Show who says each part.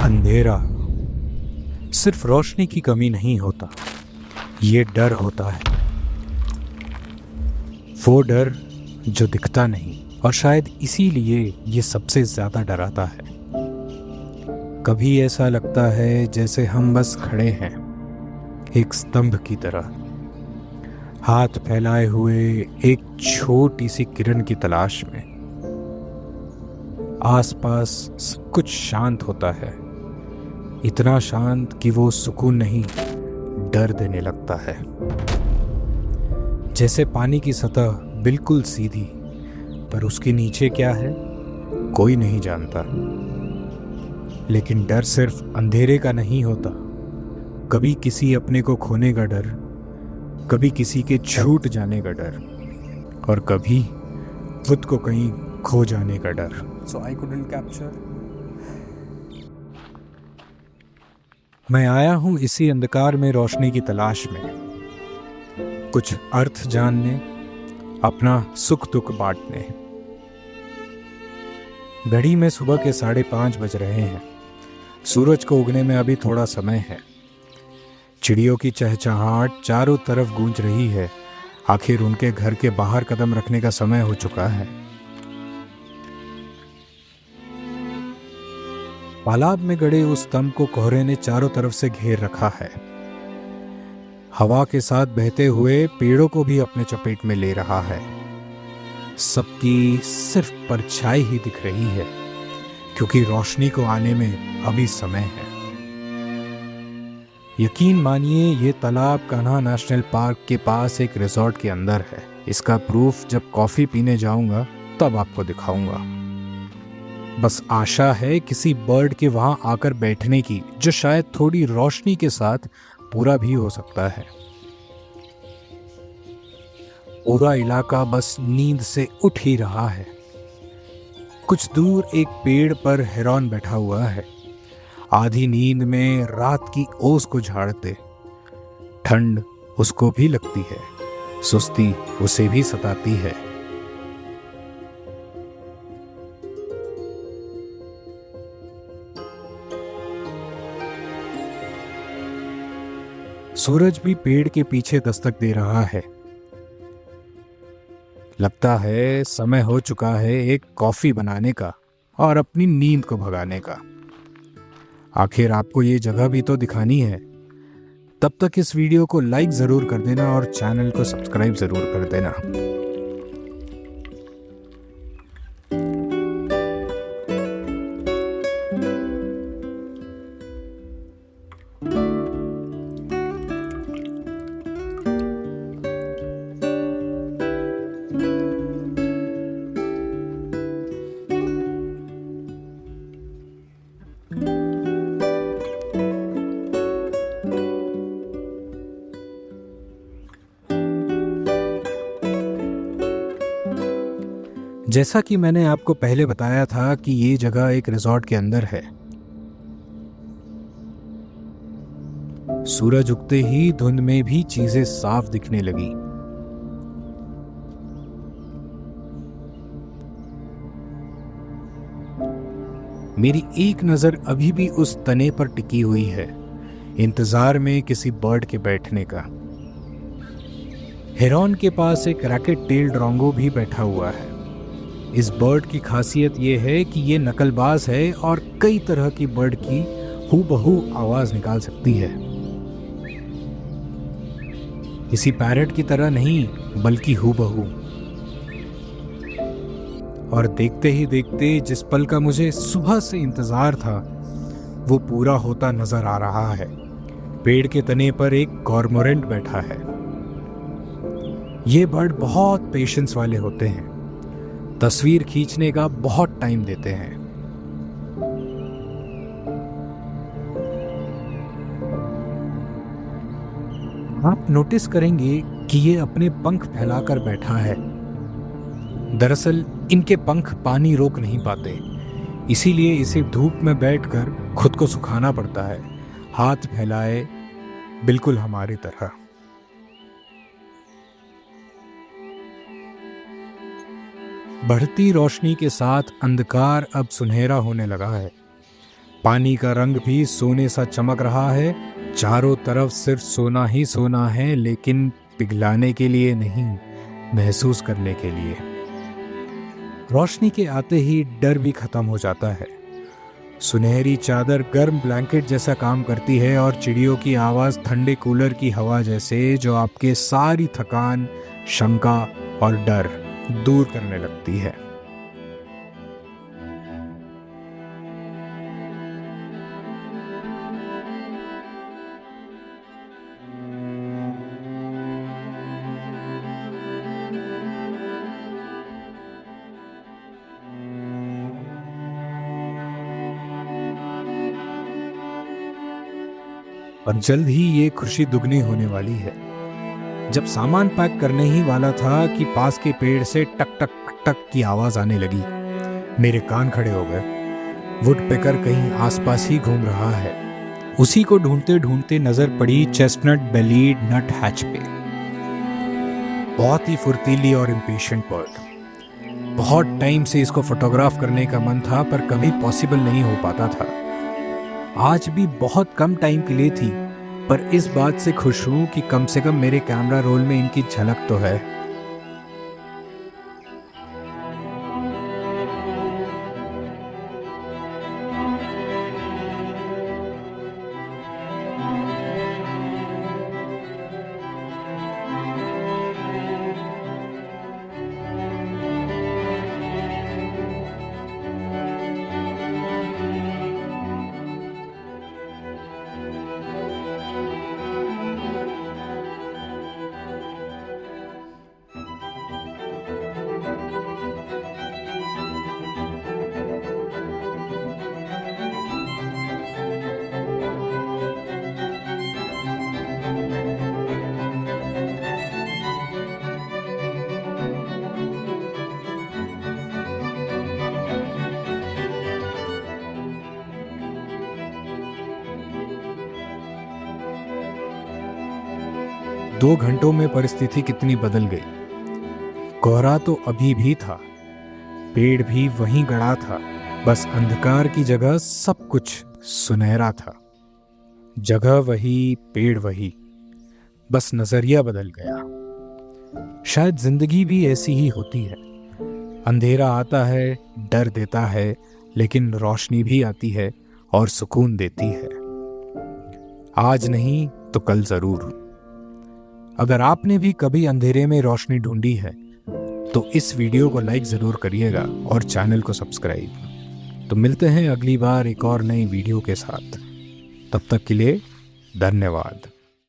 Speaker 1: अंधेरा सिर्फ रोशनी की कमी नहीं होता, ये डर होता है। वो डर जो दिखता नहीं और शायद इसीलिए ये सबसे ज्यादा डराता है। कभी ऐसा लगता है जैसे हम बस खड़े हैं एक स्तंभ की तरह, हाथ फैलाए हुए एक छोटी सी किरण की तलाश में। आसपास सब कुछ शांत होता है, इतना शांत कि वो सुकून नहीं डर देने लगता है। जैसे पानी की सतह बिल्कुल सीधी, पर उसके नीचे क्या है कोई नहीं जानता। लेकिन डर सिर्फ अंधेरे का नहीं होता, कभी किसी अपने को खोने का डर, कभी किसी के छूट जाने का डर, और कभी खुद को कहीं खो जाने का डर।
Speaker 2: So I couldn't capture.
Speaker 1: मैं आया हूं इसी अंधकार में रोशनी की तलाश में, कुछ अर्थ जानने, अपना सुख दुख बांटने। घड़ी में सुबह के 5:30 बज रहे हैं। सूरज को उगने में अभी थोड़ा समय है। चिड़ियों की चहचहाहट चारों तरफ गूंज रही है। आखिर उनके घर के बाहर कदम रखने का समय हो चुका है। तालाब में गड़े उस स्तंभ को कोहरे ने चारों तरफ से घेर रखा है। हवा के साथ बहते हुए पेड़ों को भी अपने चपेट में ले रहा है। सबकी सिर्फ परछाई ही दिख रही है, क्योंकि रोशनी को आने में अभी समय है। यकीन मानिए, ये तालाब कान्हा नेशनल पार्क के पास एक रिजॉर्ट के अंदर है। इसका प्रूफ जब कॉफी पीने जाऊंगा तब आपको दिखाऊंगा। बस आशा है किसी बर्ड के वहां आकर बैठने की, जो शायद थोड़ी रोशनी के साथ पूरा भी हो सकता है। पूरा इलाका बस नींद से उठ ही रहा है। कुछ दूर एक पेड़ पर हिरन बैठा हुआ है, आधी नींद में रात की ओस को झाड़ते। ठंड उसको भी लगती है, सुस्ती उसे भी सताती है। सूरज भी पेड़ के पीछे दस्तक दे रहा है। लगता है समय हो चुका है एक कॉफी बनाने का और अपनी नींद को भगाने का। आखिर आपको ये जगह भी तो दिखानी है। तब तक इस वीडियो को लाइक जरूर कर देना और चैनल को सब्सक्राइब जरूर कर देना। जैसा कि मैंने आपको पहले बताया था कि ये जगह एक रिजॉर्ट के अंदर है। सूरज उगते ही धुंध में भी चीजें साफ दिखने लगी। मेरी एक नजर अभी भी उस तने पर टिकी हुई है, इंतजार में किसी बर्ड के बैठने का। हिरन के पास एक रैकेट टेल ड्रोंगो भी बैठा हुआ है। इस बर्ड की खासियत यह है कि ये नकलबाज है और कई तरह की बर्ड की हूबहू आवाज निकाल सकती है। किसी पैरट की तरह नहीं, बल्कि हूबहू। और देखते ही देखते जिस पल का मुझे सुबह से इंतजार था, वो पूरा होता नजर आ रहा है। पेड़ के तने पर एक कॉर्मोरेंट बैठा है। ये बर्ड बहुत पेशेंस वाले होते हैं, तस्वीर खींचने का बहुत टाइम देते हैं। आप नोटिस करेंगे कि ये अपने पंख फैलाकर बैठा है। दरअसल इनके पंख पानी रोक नहीं पाते, इसीलिए इसे धूप में बैठकर खुद को सुखाना पड़ता है, हाथ फैलाए, बिल्कुल हमारी तरह। बढ़ती रोशनी के साथ अंधकार अब सुनहरा होने लगा है। पानी का रंग भी सोने सा चमक रहा है। चारों तरफ सिर्फ सोना ही सोना है, लेकिन पिघलाने के लिए नहीं, महसूस करने के लिए। रोशनी के आते ही डर भी खत्म हो जाता है। सुनहरी चादर गर्म ब्लैंकेट जैसा काम करती है और चिड़ियों की आवाज ठंडे कूलर की हवा जैसे, जो आपके सारी थकान, शंका और डर दूर करने लगती है। और जल्द ही ये खुशी दुगनी होने वाली है। जब सामान पैक करने ही वाला था कि पास के पेड़ से टक टक टक की आवाज आने लगी। मेरे कान खड़े हो गए। वुडपेकर कहीं आसपास ही घूम रहा है। उसी को ढूंढते ढूंढते नजर पड़ी चेस्टनट बेलीड नट हैच पे। बहुत ही फुर्तीली और इम्पेशेंट बर्ड। बहुत टाइम से इसको फोटोग्राफ करने का मन था, पर कभी पॉसिबल नहीं हो पाता था। आज भी बहुत कम टाइम के लिए थी, पर इस बात से खुश हूं कि कम से कम मेरे कैमरा रोल में इनकी झलक तो है। दो घंटों में परिस्थिति कितनी बदल गई। कोहरा तो अभी भी था, पेड़ भी वहीं गड़ा था, बस अंधकार की जगह सब कुछ सुनहरा था। जगह वही, पेड़ वही, बस नजरिया बदल गया। शायद जिंदगी भी ऐसी ही होती है। अंधेरा आता है, डर देता है, लेकिन रोशनी भी आती है और सुकून देती है। आज नहीं तो कल जरूर। अगर आपने भी कभी अंधेरे में रोशनी ढूंढी है तो इस वीडियो को लाइक जरूर करिएगा और चैनल को सब्सक्राइब। तो मिलते हैं अगली बार एक और नई वीडियो के साथ। तब तक के लिए धन्यवाद।